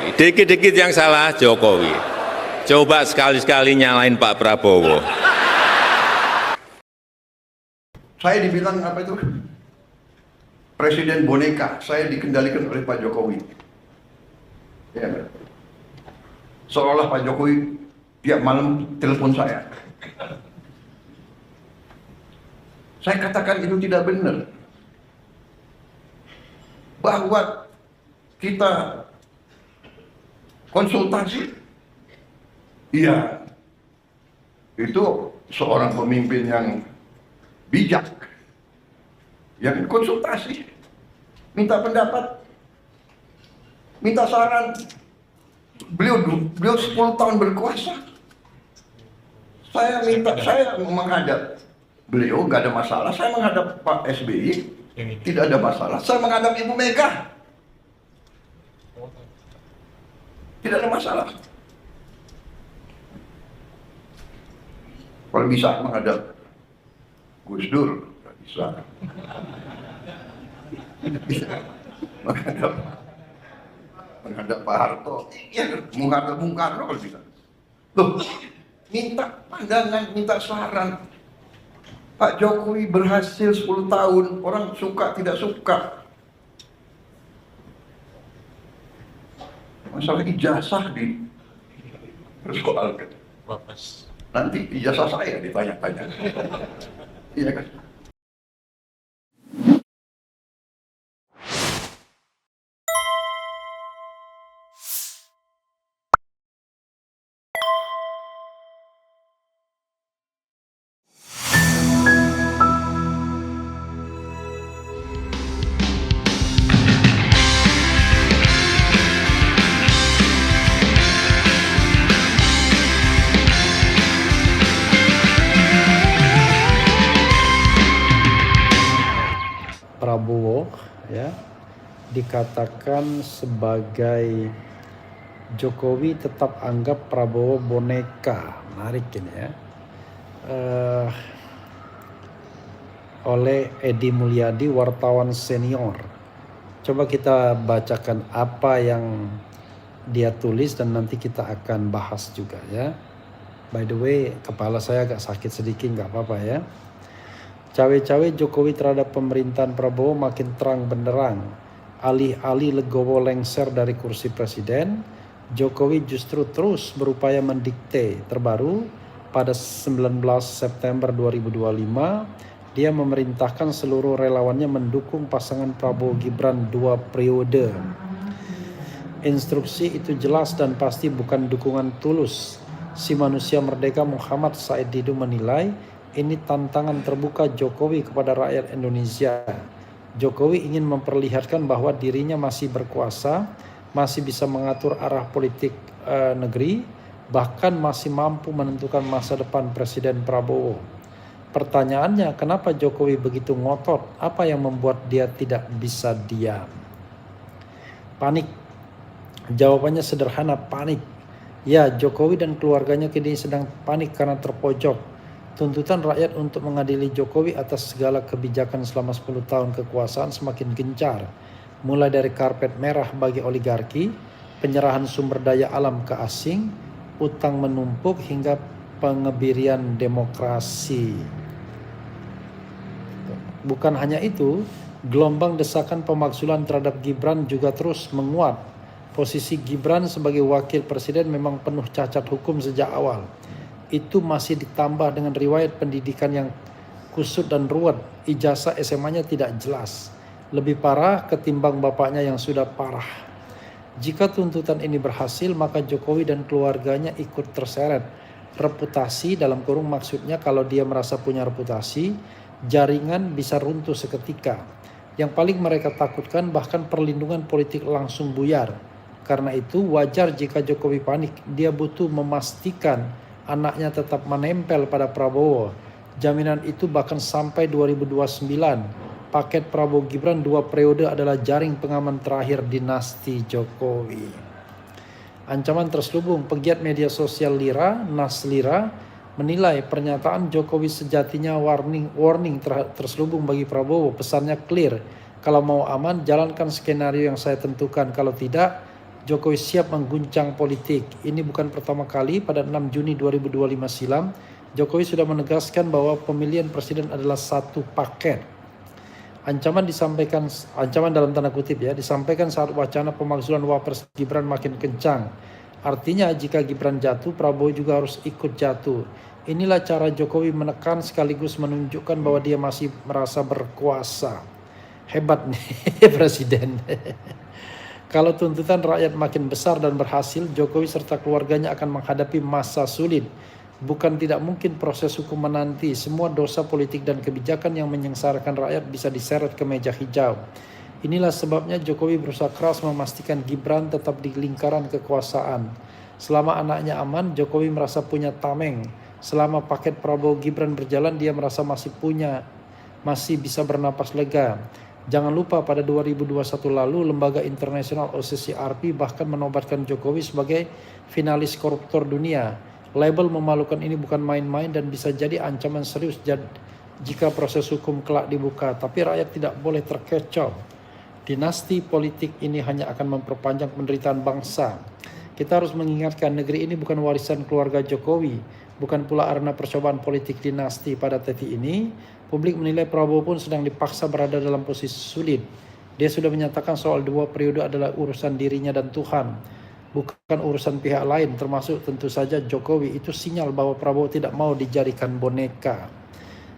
Jokowi. Dikit-dikit yang salah Jokowi. Coba sekali-sekali nyalain Pak Prabowo. Saya dibilang apa itu? Presiden boneka, saya dikendalikan oleh Pak Jokowi. Ya. Seolah Pak Jokowi tiap malam telepon saya. Saya katakan itu tidak benar. Bahwa kita konsultasi, iya, itu seorang pemimpin yang bijak, yang konsultasi, minta pendapat, minta saran. Beliau 10 tahun berkuasa. Saya menghadap beliau nggak ada masalah. Saya menghadap Pak SBY tidak ada masalah. Saya menghadap Ibu Mega tidak ada masalah. Kalau bisa menghadap Gus Dur, nggak bisa. menghadap Pak Harto, ya menghadap Bung Karno kalau bisa. Loh, minta pandangan, minta saran. Pak Jokowi berhasil 10 tahun, orang suka tidak suka. Masalah ijazah persoalkan. Nanti ijazah saya ditanya-tanya. Iya kan? Prabowo ya dikatakan sebagai Jokowi tetap anggap Prabowo boneka, menarik ini ya, oleh Edi Mulyadi, wartawan senior. Coba kita bacakan apa yang dia tulis dan nanti kita akan bahas juga ya. By the way, kepala saya agak sakit sedikit, nggak apa-apa ya. Cawe-cawe Jokowi terhadap pemerintahan Prabowo makin terang benderang. Alih-alih legowo lengser dari kursi presiden, Jokowi justru terus berupaya mendikte. Terbaru, pada 19 September 2025, dia memerintahkan seluruh relawannya mendukung pasangan Prabowo Gibran 2 periode. Instruksi itu jelas dan pasti bukan dukungan tulus. Si manusia merdeka Muhammad Said Didu menilai ini tantangan terbuka Jokowi kepada rakyat Indonesia. Jokowi ingin memperlihatkan bahwa dirinya masih berkuasa, masih bisa mengatur arah politik negeri, bahkan masih mampu menentukan masa depan Presiden Prabowo. Pertanyaannya, kenapa Jokowi begitu ngotot? Apa yang membuat dia tidak bisa diam? Panik. Jawabannya sederhana, panik. Ya, Jokowi dan keluarganya kini sedang panik karena terpojok. Tuntutan rakyat untuk mengadili Jokowi atas segala kebijakan selama 10 tahun kekuasaan semakin gencar. Mulai dari karpet merah bagi oligarki, penyerahan sumber daya alam ke asing, utang menumpuk hingga pengebirian demokrasi. Bukan hanya itu, gelombang desakan pemakzulan terhadap Gibran juga terus menguat. Posisi Gibran sebagai wakil presiden memang penuh cacat hukum sejak awal. Itu masih ditambah dengan riwayat pendidikan yang kusut dan ruwet. Ijazah SMA-nya tidak jelas. Lebih parah ketimbang bapaknya yang sudah parah. Jika tuntutan ini berhasil, maka Jokowi dan keluarganya ikut terseret. Reputasi dalam kurung maksudnya kalau dia merasa punya reputasi, jaringan bisa runtuh seketika. Yang paling mereka takutkan bahkan perlindungan politik langsung buyar. Karena itu wajar jika Jokowi panik. Dia butuh memastikan anaknya tetap menempel pada Prabowo. Jaminan itu bahkan sampai 2029. Paket Prabowo Gibran 2 periode adalah jaring pengaman terakhir dinasti Jokowi. Ancaman terselubung. Pegiat media sosial Lira, Naslira, menilai pernyataan Jokowi sejatinya warning terselubung bagi Prabowo. Pesannya clear. Kalau mau aman, jalankan skenario yang saya tentukan. Kalau tidak, Jokowi siap mengguncang politik. Ini bukan pertama kali. Pada 6 Juni 2025 silam, Jokowi sudah menegaskan bahwa pemilihan presiden adalah satu paket. Ancaman dalam tanda kutip ya, disampaikan saat wacana pemakzulan Wapres Gibran makin kencang. Artinya jika Gibran jatuh, Prabowo juga harus ikut jatuh. Inilah cara Jokowi menekan sekaligus menunjukkan bahwa dia masih merasa berkuasa. Hebat nih presiden. Kalau tuntutan rakyat makin besar dan berhasil, Jokowi serta keluarganya akan menghadapi masa sulit. Bukan tidak mungkin proses hukum menanti. Semua dosa politik dan kebijakan yang menyengsarakan rakyat bisa diseret ke meja hijau. Inilah sebabnya Jokowi berusaha keras memastikan Gibran tetap di lingkaran kekuasaan. Selama anaknya aman, Jokowi merasa punya tameng. Selama paket Prabowo Gibran berjalan, dia merasa masih bisa bernapas lega. Jangan lupa pada 2021 lalu, lembaga internasional OCCRP bahkan menobatkan Jokowi sebagai finalis koruptor dunia. Label memalukan ini bukan main-main dan bisa jadi ancaman serius jika proses hukum kelak dibuka. Tapi rakyat tidak boleh terkecoh. Dinasti politik ini hanya akan memperpanjang penderitaan bangsa. Kita harus mengingatkan negeri ini bukan warisan keluarga Jokowi, bukan pula arena percobaan politik dinasti. Pada titik ini, publik menilai Prabowo pun sedang dipaksa berada dalam posisi sulit. Dia sudah menyatakan soal 2 periode adalah urusan dirinya dan Tuhan, bukan urusan pihak lain, termasuk tentu saja Jokowi. Itu sinyal bahwa Prabowo tidak mau dijadikan boneka.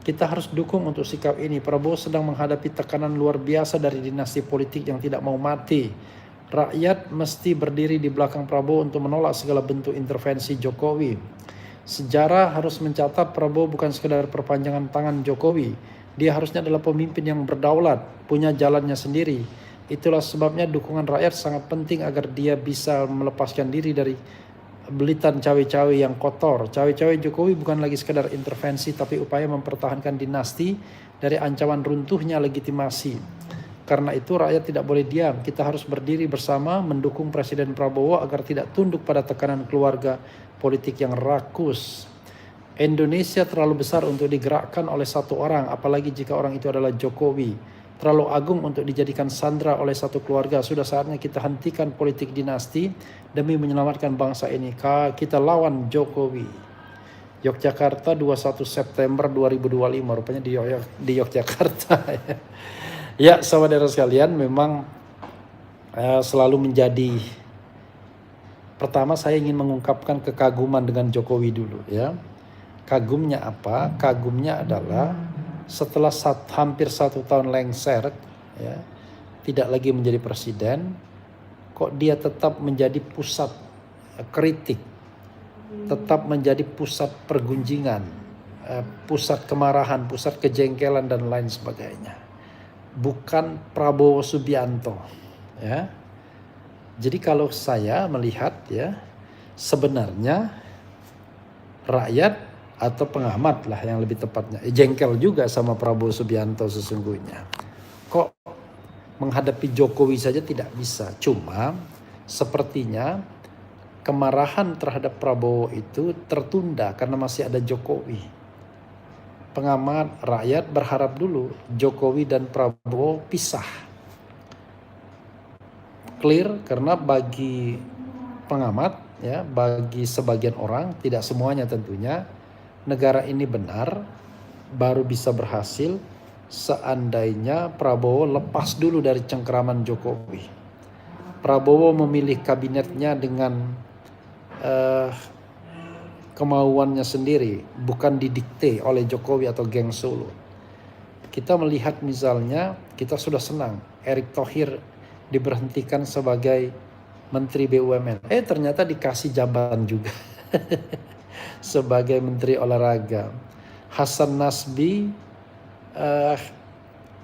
Kita harus dukung untuk sikap ini. Prabowo sedang menghadapi tekanan luar biasa dari dinasti politik yang tidak mau mati. Rakyat mesti berdiri di belakang Prabowo untuk menolak segala bentuk intervensi Jokowi. Sejarah harus mencatat Prabowo bukan sekedar perpanjangan tangan Jokowi. Dia harusnya adalah pemimpin yang berdaulat, punya jalannya sendiri. Itulah sebabnya dukungan rakyat sangat penting agar dia bisa melepaskan diri dari belitan cawe-cawe yang kotor. Cawe-cawe Jokowi bukan lagi sekedar intervensi, tapi upaya mempertahankan dinasti dari ancaman runtuhnya legitimasi. Karena itu rakyat tidak boleh diam. Kita harus berdiri bersama mendukung Presiden Prabowo agar tidak tunduk pada tekanan keluarga politik yang rakus. Indonesia terlalu besar untuk digerakkan oleh satu orang, apalagi jika orang itu adalah Jokowi. Terlalu agung untuk dijadikan sandera oleh satu keluarga. Sudah saatnya kita hentikan politik dinasti demi menyelamatkan bangsa ini. Kita lawan Jokowi. Yogyakarta 21 September 2025, rupanya di Yogyakarta. Ya, saudara sekalian, memang selalu menjadi, pertama saya ingin mengungkapkan kekaguman dengan Jokowi dulu ya. Kagumnya apa? Kagumnya adalah setelah hampir 1 tahun lengser, ya, tidak lagi menjadi presiden, kok dia tetap menjadi pusat kritik, tetap menjadi pusat pergunjingan, pusat kemarahan, pusat kejengkelan dan lain sebagainya. Bukan Prabowo Subianto, ya. Jadi kalau saya melihat ya, sebenarnya rakyat atau pengamat lah yang lebih tepatnya jengkel juga sama Prabowo Subianto sesungguhnya. Kok menghadapi Jokowi saja tidak bisa. Cuma sepertinya kemarahan terhadap Prabowo itu tertunda karena masih ada Jokowi. Pengamat rakyat berharap dulu Jokowi dan Prabowo pisah. Clear, karena bagi pengamat ya, bagi sebagian orang, tidak semuanya tentunya, negara ini benar baru bisa berhasil seandainya Prabowo lepas dulu dari cengkeraman Jokowi. Prabowo memilih kabinetnya dengan kemauannya sendiri, bukan didikte oleh Jokowi atau geng Solo. Kita melihat misalnya, kita sudah senang Erick Thohir diberhentikan sebagai Menteri BUMN. Ternyata dikasih jabatan juga sebagai Menteri Olahraga. Hasan Nasbi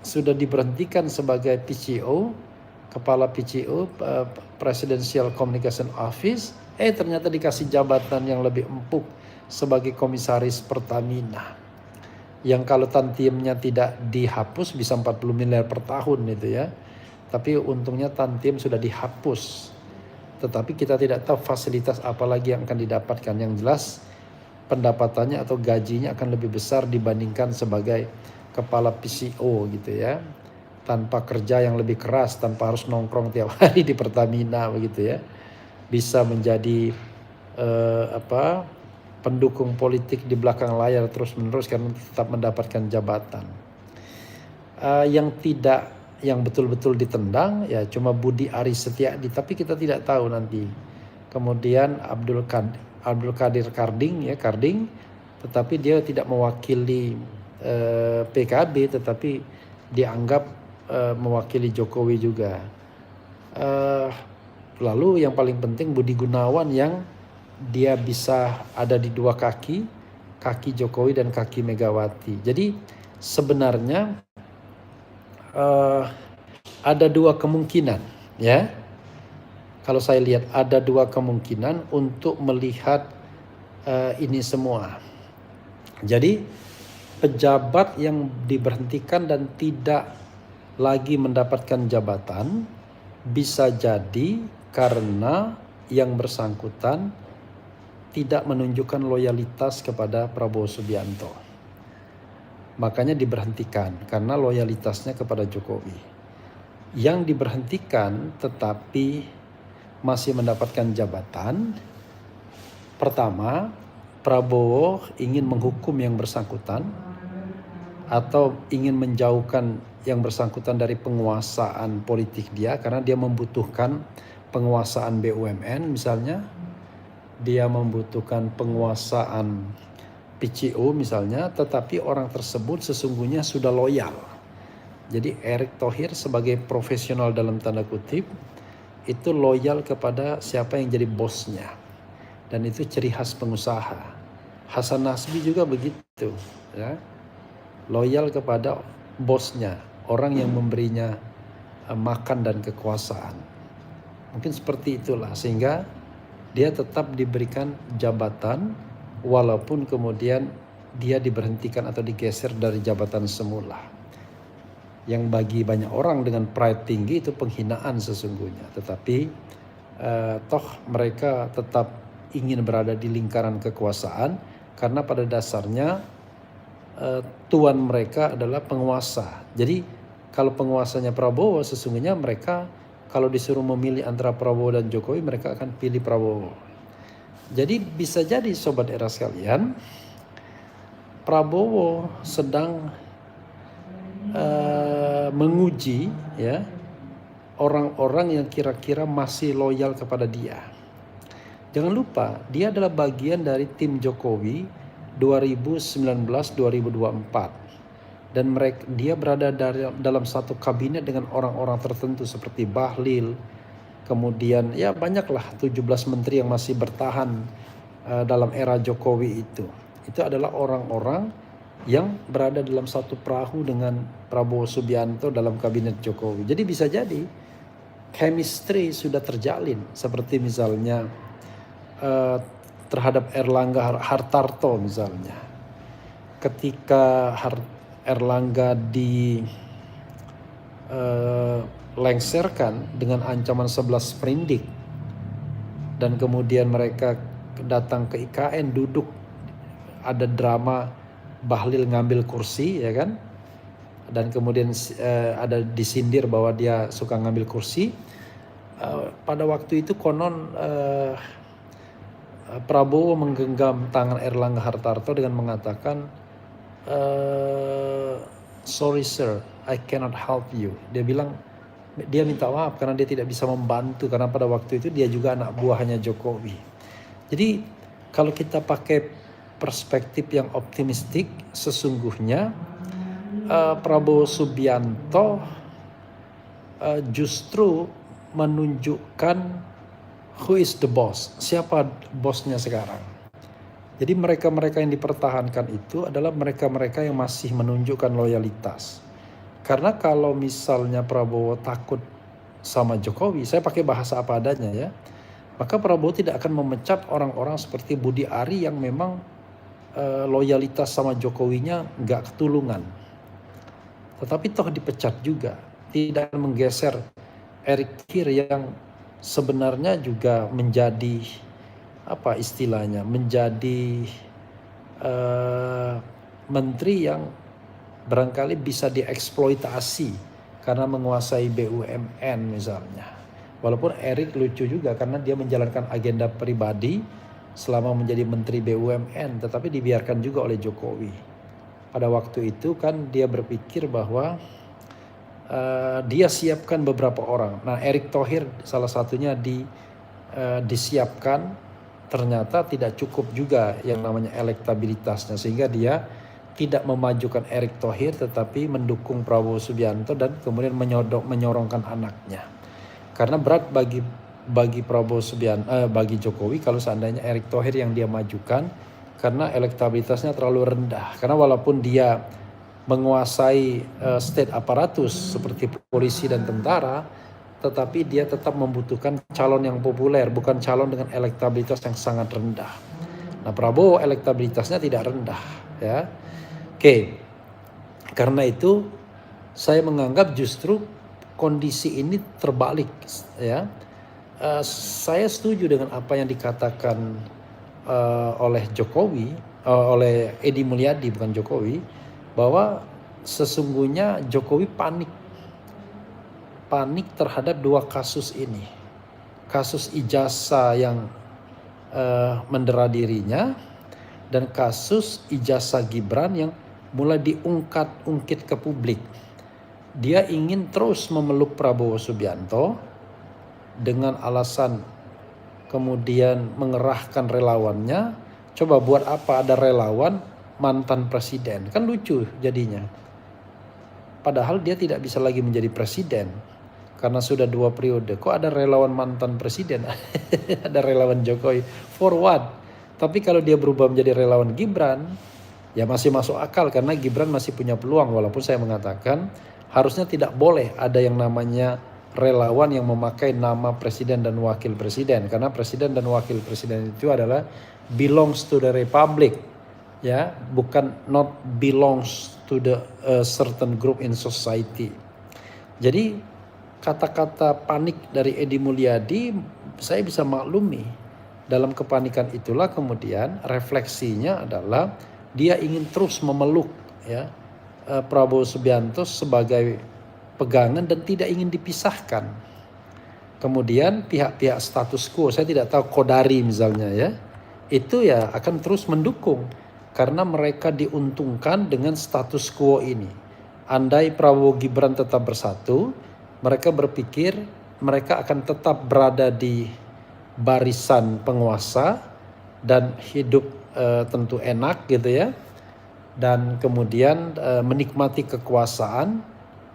sudah diberhentikan sebagai PCO, Kepala PCO, Presidential Communication Office. Ternyata dikasih jabatan yang lebih empuk sebagai Komisaris Pertamina. Yang kalau tantiemnya tidak dihapus bisa 40 miliar per tahun itu ya. Tapi untungnya tantiem sudah dihapus. Tetapi kita tidak tahu fasilitas apa lagi yang akan didapatkan. Yang jelas pendapatannya atau gajinya akan lebih besar dibandingkan sebagai kepala PCO gitu ya. tanpa kerja yang lebih keras, tanpa harus nongkrong tiap hari di Pertamina begitu ya, bisa menjadi pendukung politik di belakang layar terus-menerus karena tetap mendapatkan jabatan. Yang betul-betul ditendang ya cuma Budi Aris Setiadi, tapi kita tidak tahu nanti. Kemudian Abdul Qadir Karding, tetapi dia tidak mewakili PKB, tetapi dianggap mewakili Jokowi juga. Lalu yang paling penting Budi Gunawan yang dia bisa ada di dua kaki Jokowi dan kaki Megawati. Jadi sebenarnya ada dua kemungkinan ya. Kalau saya lihat ada dua kemungkinan untuk melihat ini semua. Jadi pejabat yang diberhentikan dan tidak lagi mendapatkan jabatan bisa jadi karena yang bersangkutan tidak menunjukkan loyalitas kepada Prabowo Subianto. Makanya diberhentikan karena loyalitasnya kepada Jokowi. Yang diberhentikan tetapi masih mendapatkan jabatan. Pertama, Prabowo ingin menghukum yang bersangkutan atau ingin menjauhkan yang bersangkutan dari penguasaan politik dia karena dia membutuhkan penguasaan BUMN misalnya, dia membutuhkan penguasaan PCO misalnya, tetapi orang tersebut sesungguhnya sudah loyal. Jadi Erick Thohir sebagai profesional dalam tanda kutip itu loyal kepada siapa yang jadi bosnya, dan itu ciri khas pengusaha. Hasan Nasbi juga begitu ya, loyal kepada bosnya, orang yang memberinya makan dan kekuasaan. Mungkin seperti itulah sehingga dia tetap diberikan jabatan walaupun kemudian dia diberhentikan atau digeser dari jabatan semula. Yang bagi banyak orang dengan pride tinggi itu penghinaan sesungguhnya. Tetapi toh mereka tetap ingin berada di lingkaran kekuasaan karena pada dasarnya tuan mereka adalah penguasa. Jadi kalau penguasanya Prabowo, sesungguhnya mereka kalau disuruh memilih antara Prabowo dan Jokowi, mereka akan pilih Prabowo. Jadi bisa jadi sobat era sekalian, Prabowo sedang menguji ya orang-orang yang kira-kira masih loyal kepada dia. Jangan lupa dia adalah bagian dari tim Jokowi 2019-2024 dan dia berada dalam satu kabinet dengan orang-orang tertentu seperti Bahlil, kemudian ya banyaklah 17 menteri yang masih bertahan dalam era Jokowi itu adalah orang-orang yang berada dalam satu perahu dengan Prabowo Subianto dalam kabinet Jokowi. Jadi bisa jadi chemistry sudah terjalin, seperti misalnya terhadap Erlangga Hartarto misalnya. Ketika Erlangga lengserkan dengan ancaman 11 sprindik dan kemudian mereka datang ke IKN, duduk, ada drama Bahlil ngambil kursi ya kan, dan kemudian ada disindir bahwa dia suka ngambil kursi. Pada waktu itu konon Prabowo menggenggam tangan Erlangga Hartarto dengan mengatakan, sorry sir, I cannot help you. Dia bilang, dia minta maaf karena dia tidak bisa membantu karena pada waktu itu dia juga anak buahnya Jokowi. Jadi kalau kita pakai perspektif yang optimistik, sesungguhnya Prabowo Subianto justru menunjukkan who is the boss, siapa bosnya sekarang. Jadi mereka-mereka yang dipertahankan itu adalah mereka-mereka yang masih menunjukkan loyalitas. Karena kalau misalnya Prabowo takut sama Jokowi, saya pakai bahasa apa adanya ya, maka Prabowo tidak akan memecat orang-orang seperti Budi Ari yang memang loyalitas sama Jokowinya nggak ketulungan. Tetapi toh dipecat juga, tidak menggeser Erick Thohir yang sebenarnya juga menjadi apa istilahnya, menjadi menteri yang barangkali bisa dieksploitasi karena menguasai BUMN misalnya. Walaupun Erik lucu juga karena dia menjalankan agenda pribadi selama menjadi Menteri BUMN, tetapi dibiarkan juga oleh Jokowi. Pada waktu itu kan dia berpikir bahwa dia siapkan beberapa orang. Nah, Erick Thohir salah satunya disiapkan, ternyata tidak cukup juga yang namanya elektabilitasnya, sehingga dia tidak memajukan Erick Thohir tetapi mendukung Prabowo Subianto dan kemudian menyorongkan anaknya. Karena berat bagi Prabowo Subianto, bagi Jokowi kalau seandainya Erick Thohir yang dia majukan, karena elektabilitasnya terlalu rendah. Karena walaupun dia menguasai state aparatus seperti polisi dan tentara, tetapi dia tetap membutuhkan calon yang populer, bukan calon dengan elektabilitas yang sangat rendah. Nah, Prabowo elektabilitasnya tidak rendah, ya. Oke. Karena itu saya menganggap justru kondisi ini terbalik, ya. Saya setuju dengan apa yang dikatakan oleh Jokowi, oleh Edi Mulyadi, bukan Jokowi, bahwa sesungguhnya Jokowi panik terhadap dua kasus ini. Kasus ijazah yang mendera dirinya dan kasus ijazah Gibran yang mulai diungkit ke publik. Dia ingin terus memeluk Prabowo Subianto dengan alasan kemudian mengerahkan relawannya. Coba buat apa ada relawan mantan presiden? Kan lucu jadinya. Padahal dia tidak bisa lagi menjadi presiden karena sudah 2 periode. Kok ada relawan mantan presiden? Ada relawan Jokowi. For what? Tapi kalau dia berubah menjadi relawan Gibran, ya masih masuk akal karena Gibran masih punya peluang. Walaupun saya mengatakan harusnya tidak boleh ada yang namanya relawan yang memakai nama presiden dan wakil presiden. Karena presiden dan wakil presiden itu adalah belongs to the republic. Ya, bukan not belongs to the certain group in society. Jadi kata-kata panik dari Edi Mulyadi saya bisa maklumi. Dalam kepanikan itulah kemudian refleksinya adalah dia ingin terus memeluk, ya, Prabowo Subianto sebagai pegangan dan tidak ingin dipisahkan. Kemudian pihak-pihak status quo, saya tidak tahu Kodari misalnya, ya, itu ya akan terus mendukung. Karena mereka diuntungkan dengan status quo ini. Andai Prabowo Gibran tetap bersatu, mereka berpikir mereka akan tetap berada di barisan penguasa dan hidup tentu enak gitu ya. Dan kemudian menikmati kekuasaan.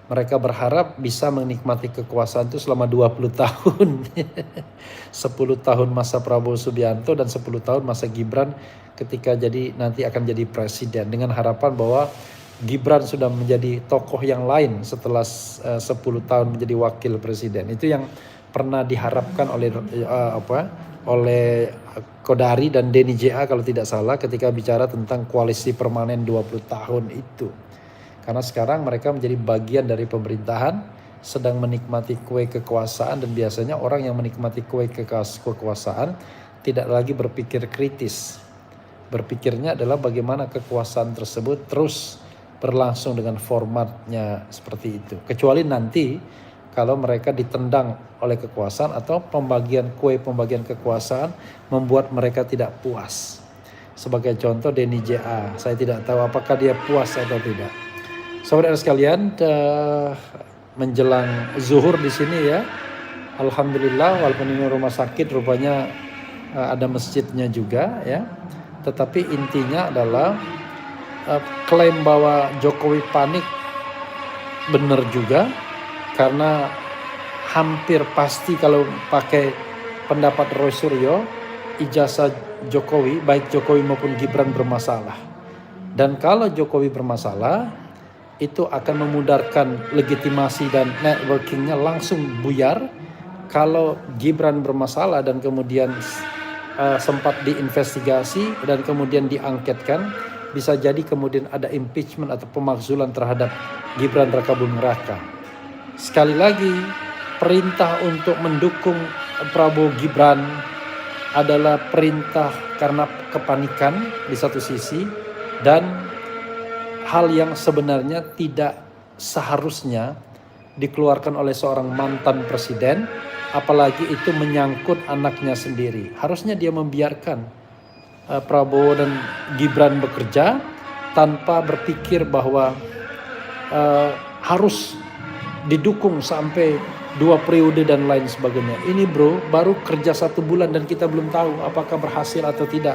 Mereka berharap bisa menikmati kekuasaan itu selama 20 tahun. 10 tahun masa Prabowo Subianto dan 10 tahun masa Gibran ketika nanti akan jadi presiden. Dengan harapan bahwa Gibran sudah menjadi tokoh yang lain setelah 10 tahun menjadi wakil presiden. Itu yang pernah diharapkan oleh Kodari dan Denny JA kalau tidak salah ketika bicara tentang koalisi permanen 20 tahun itu. Karena sekarang mereka menjadi bagian dari pemerintahan, sedang menikmati kue kekuasaan, dan biasanya orang yang menikmati kue kekuasaan tidak lagi berpikir kritis. Berpikirnya adalah bagaimana kekuasaan tersebut terus berlangsung dengan formatnya seperti itu. Kecuali nanti kalau mereka ditendang oleh kekuasaan atau pembagian kekuasaan membuat mereka tidak puas. Sebagai contoh Denny JA, saya tidak tahu apakah dia puas atau tidak. Saudara sekalian, menjelang zuhur di sini ya, alhamdulillah walaupun ini rumah sakit rupanya ada masjidnya juga ya, tetapi intinya adalah klaim bahwa Jokowi panik benar juga, karena hampir pasti kalau pakai pendapat Roy Suryo, ijazah Jokowi baik Jokowi maupun Gibran bermasalah. Dan kalau Jokowi bermasalah, itu akan memudarkan legitimasi dan networkingnya langsung buyar. Kalau Gibran bermasalah dan kemudian sempat diinvestigasi dan kemudian diangketkan, bisa jadi kemudian ada impeachment atau pemakzulan terhadap Gibran Rakabuming Raka. Sekali lagi, perintah untuk mendukung Prabowo Gibran adalah perintah karena kepanikan di satu sisi, dan hal yang sebenarnya tidak seharusnya dikeluarkan oleh seorang mantan presiden, apalagi itu menyangkut anaknya sendiri. Harusnya dia membiarkan Prabowo dan Gibran bekerja tanpa berpikir bahwa harus didukung sampai 2 periode dan lain sebagainya. Ini bro, baru kerja 1 bulan dan kita belum tahu apakah berhasil atau tidak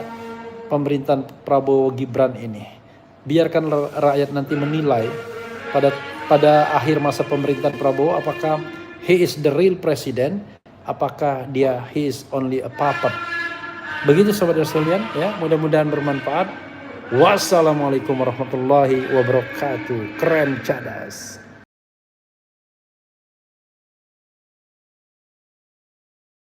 pemerintahan Prabowo Gibran ini. Biarkan rakyat nanti menilai pada akhir masa pemerintahan Prabowo apakah he is the real president, apakah he is only a puppet. Begitu sobat sekalian ya, mudah-mudahan bermanfaat. Wassalamualaikum warahmatullahi wabarakatuh. Keren cadas.